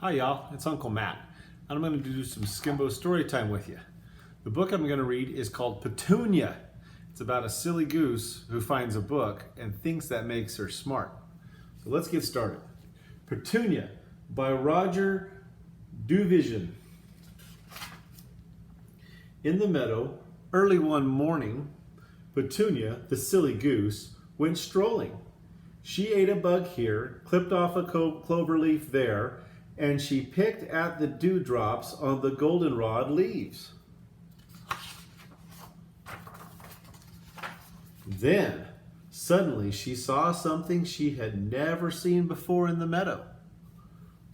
Hi y'all, it's Uncle Matt, and I'm going to do some SKEMBO story time with you. The book I'm going to read is called Petunia. It's about a silly goose who finds a book and thinks that makes her smart. So let's get started. Petunia by Roger Duvision. In the meadow, early one morning, Petunia, the silly goose, went strolling. She ate a bug here, clipped off a clover leaf there, and she picked at the dewdrops on the goldenrod leaves. Then, suddenly, she saw something she had never seen before in the meadow.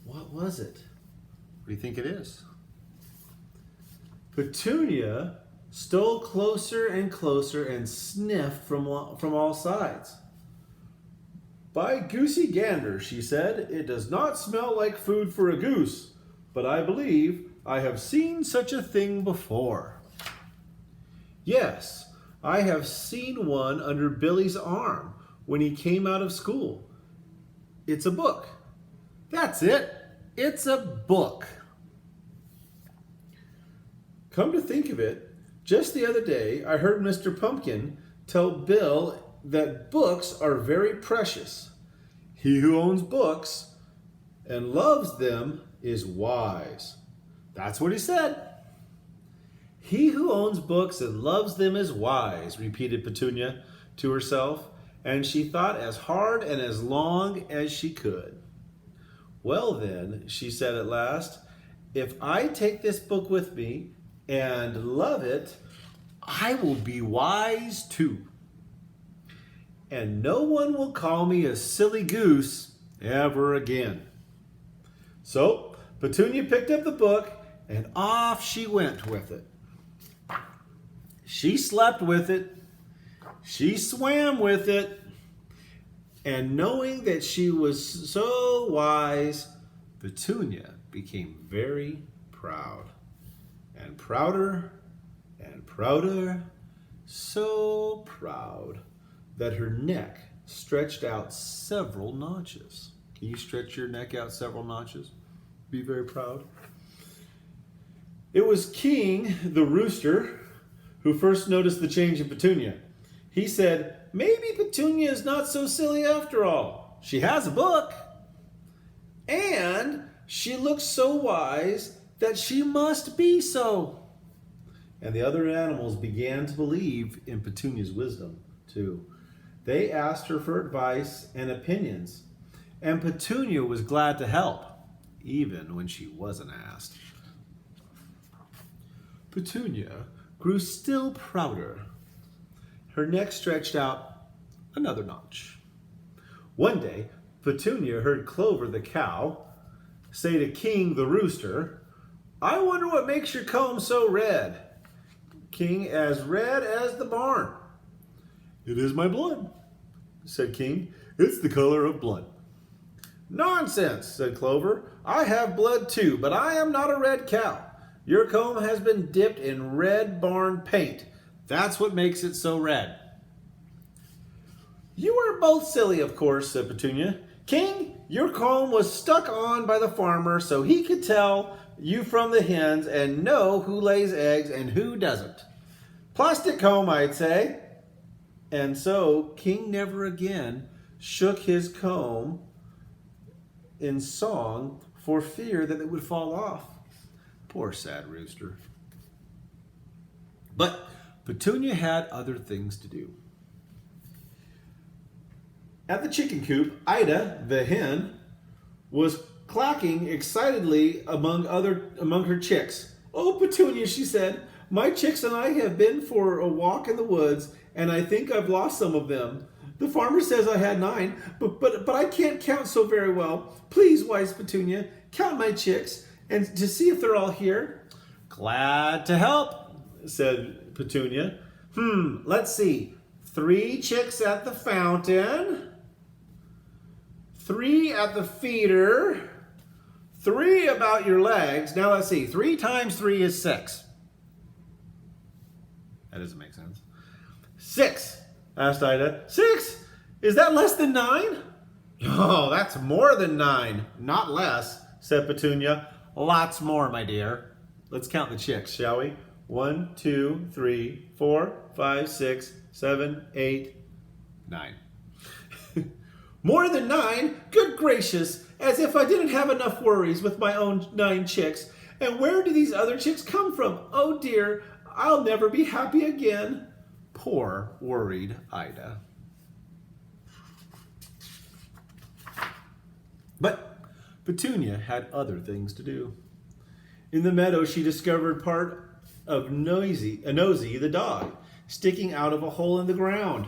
What was it? What do you think it is? Petunia stole closer and closer and sniffed from all sides. "By goosey gander," she said, "it does not smell like food for a goose, but I believe I have seen such a thing before. Yes, I have seen one under Billy's arm when he came out of school. It's a book. That's it. It's a book." Come to think of it, just the other day I heard Mr. Pumpkin tell Bill that books are very precious. He who owns books and loves them is wise. That's what he said. He who owns books and loves them is wise, repeated Petunia to herself, and she thought as hard and as long as she could. Well then, she said at last, if I take this book with me and love it, I will be wise too. And no one will call me a silly goose ever again. So Petunia picked up the book and off she went with it. She slept with it. She swam with it. And knowing that she was so wise, Petunia became very proud. And prouder and prouder, so proud that her neck stretched out several notches. Can you stretch your neck out several notches? Be very proud. It was King, the rooster, who first noticed the change in Petunia. He said, "Maybe Petunia is not so silly after all. She has a book, and she looks so wise that she must be so." And the other animals began to believe in Petunia's wisdom, too. They asked her for advice and opinions, and Petunia was glad to help, even when she wasn't asked. Petunia grew still prouder. Her neck stretched out another notch. One day, Petunia heard Clover the cow say to King the rooster, "I wonder what makes your comb so red." King, "As red as the barn." "It is my blood," said King. "It's the color of blood." "Nonsense," said Clover. "I have blood too, but I am not a red cow. Your comb has been dipped in red barn paint. That's what makes it so red." "You are both silly, of course," said Petunia. "King, your comb was stuck on by the farmer so he could tell you from the hens and know who lays eggs and who doesn't. Plastic comb, I'd say." And so King never again shook his comb in song for fear that it would fall off. Poor sad rooster. But Petunia had other things to do. At the chicken coop, Ida, the hen, was clacking excitedly among her chicks. "Oh, Petunia," she said, "my chicks and I have been for a walk in the woods, and I think I've lost some of them. The farmer says I had 9, but I can't count so very well. Please, wise Petunia, count my chicks and to see if they're all here." "Glad to help," said Petunia. Let's see. 3 chicks at the fountain, 3 at the feeder, 3 about your legs. Now let's see. 3 times 3 is 6. That doesn't make sense. 6, asked Ida. 6? Is that less than 9? Oh, that's more than 9, not less. said Petunia. Lots more, my dear. Let's count the chicks, shall we? 1, 2, 3, 4, 5, 6, 7, 8, 9. More than 9? Good gracious! As if I didn't have enough worries with my own 9 chicks. And where do these other chicks come from? Oh dear, I'll never be happy again. Poor, worried Ida. But Petunia had other things to do. In the meadow, she discovered part of Nosy the dog, sticking out of a hole in the ground.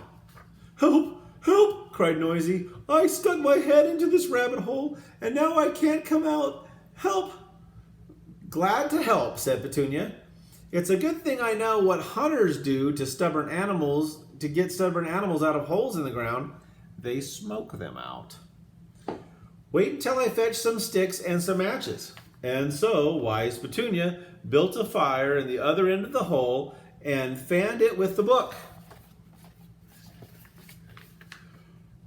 Help! Help! Cried Nosy. I stuck my head into this rabbit hole, and now I can't come out. Help! Glad to help, said Petunia. It's a good thing I know what hunters do to get stubborn animals out of holes in the ground. They smoke them out. Wait until I fetch some sticks and some matches. And so wise Petunia built a fire in the other end of the hole and fanned it with the book.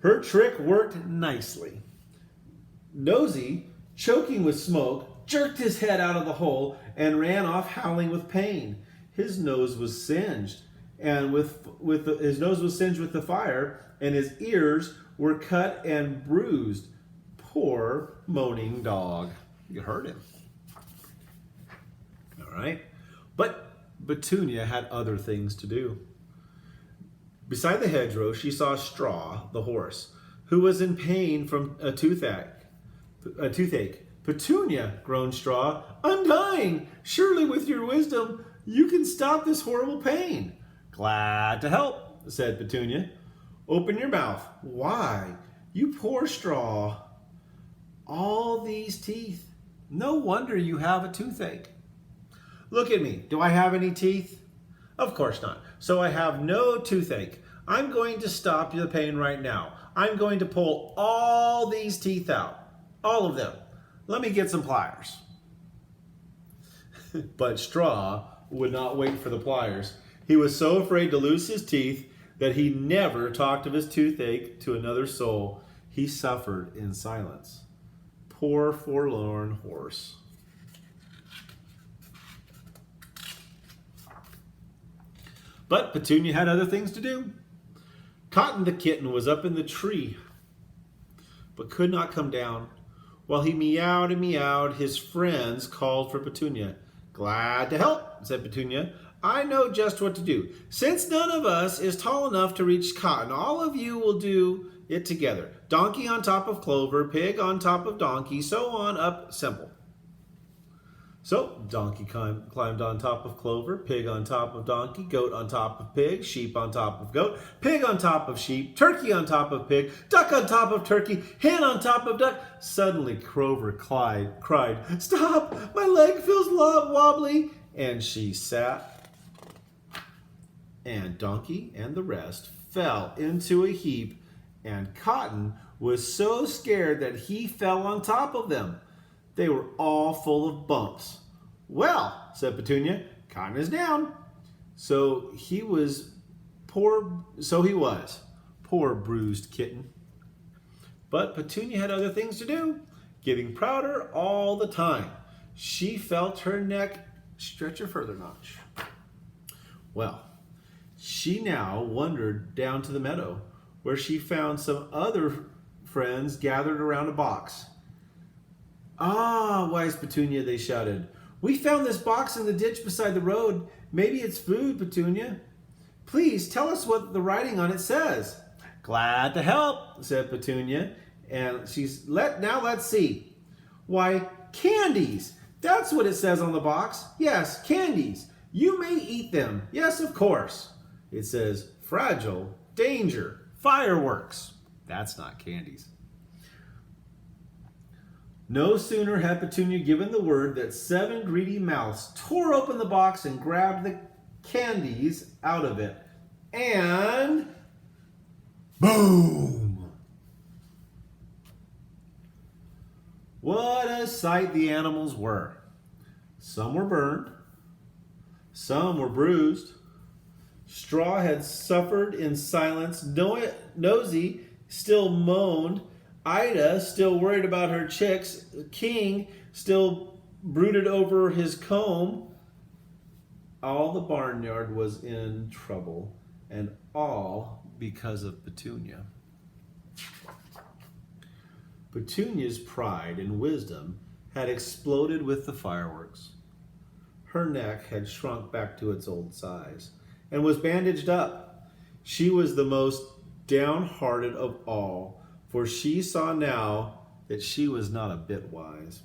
Her trick worked nicely. Nosy, choking with smoke, jerked his head out of the hole and ran off howling with pain. His nose was singed, and his nose was singed with the fire, and his ears were cut and bruised. Poor moaning dog. You heard him. All right. But Petunia had other things to do. Beside the hedgerow, she saw Straw, the horse, who was in pain from a toothache. Petunia, groaned Straw, I'm dying. Surely with your wisdom, you can stop this horrible pain. Glad to help, said Petunia. Open your mouth. Why, you poor Straw. All these teeth. No wonder you have a toothache. Look at me. Do I have any teeth? Of course not. So I have no toothache. I'm going to stop the pain right now. I'm going to pull all these teeth out. All of them. Let me get some pliers. But Straw would not wait for the pliers. He was so afraid to lose his teeth that he never talked of his toothache to another soul. He suffered in silence. Poor forlorn horse. But Petunia had other things to do. Cotton the kitten was up in the tree, but could not come down. While he meowed and meowed, his friends called for Petunia. Glad to help, said Petunia. I know just what to do. Since none of us is tall enough to reach Cotton, all of you will do it together. Donkey on top of Clover, pig on top of donkey, so on up, simple. So donkey climbed on top of Clover, pig on top of donkey, goat on top of pig, sheep on top of goat, pig on top of sheep, turkey on top of pig, duck on top of turkey, hen on top of duck. Suddenly Clover cried, Stop! My leg feels wobbly! And she sat, and donkey and the rest fell into a heap, and Cotton was so scared that he fell on top of them. They were all full of bumps. Well, said Petunia, Cotton is down. So he was. Poor bruised kitten. But Petunia had other things to do, getting prouder all the time. She felt her neck stretch a further notch. Well, she now wandered down to the meadow, where she found some other friends gathered around a box. Ah, wise Petunia, they shouted. We found this box in the ditch beside the road. Maybe it's food, Petunia. Please tell us what the writing on it says. Glad to help, said Petunia. And now let's see. Why, candies. That's what it says on the box. Yes, candies. You may eat them. Yes, of course. It says fragile, danger, fireworks. That's not candies. No sooner had Petunia given the word that 7 greedy mouths tore open the box and grabbed the candies out of it. And boom! What a sight the animals were. Some were burned. Some were bruised. Straw had suffered in silence. Nosy still moaned Ida, still worried about her chicks. King, still brooded over his comb. All the barnyard was in trouble, and all because of Petunia. Petunia's pride and wisdom had exploded with the fireworks. Her neck had shrunk back to its old size and was bandaged up. She was the most downhearted of all, for she saw now that she was not a bit wise.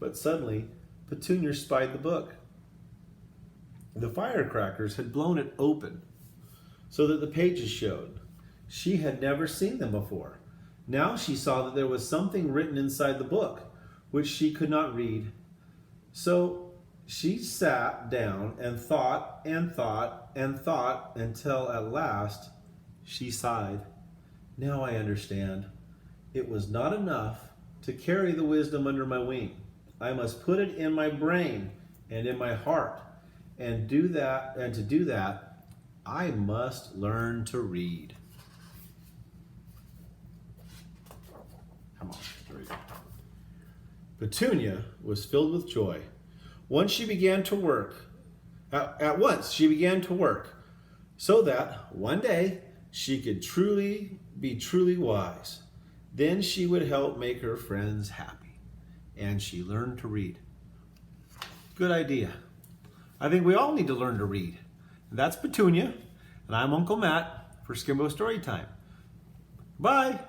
But suddenly, Petunia spied the book. The firecrackers had blown it open so that the pages showed. She had never seen them before. Now she saw that there was something written inside the book, which she could not read. So she sat down and thought and thought and thought until at last she sighed. Now I understand. It was not enough to carry the wisdom under my wing. I must put it in my brain and in my heart. And to do that, I must learn to read. Come on, read. Petunia was filled with joy. Once she began to work, at once she began to work, so that one day she could be truly wise. Then she would help make her friends happy. And she learned to read. Good idea. I think we all need to learn to read. And that's Petunia, and I'm Uncle Matt for SKEMBO Storytime. Bye.